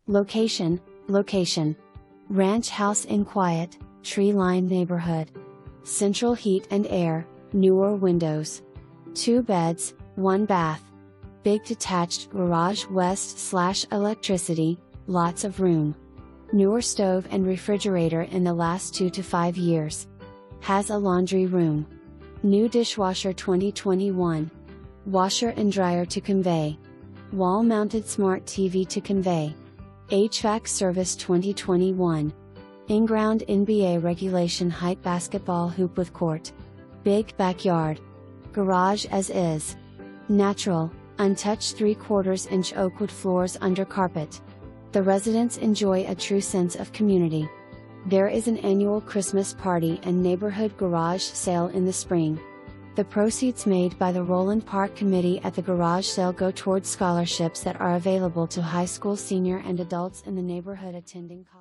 Location. Ranch house in quiet, tree-lined neighborhood. Central heat and air, newer windows. 2 beds, 1 bath. Big detached garage west/electricity, lots of room. Newer stove and refrigerator in the last 2 to 5 years. Has a laundry room. New dishwasher 2021. Washer and dryer to convey. Wall-mounted smart TV to convey. HVAC service 2021. Inground NBA regulation height basketball hoop with court. Big backyard. Garage as is. Natural, untouched 3/4 inch oak wood floors under carpet. The residents enjoy a true sense of community. There is an annual Christmas party and neighborhood garage sale in the spring. The proceeds made by the Roland Park Committee at the garage sale go towards scholarships that are available to high school senior and adults in the neighborhood attending college.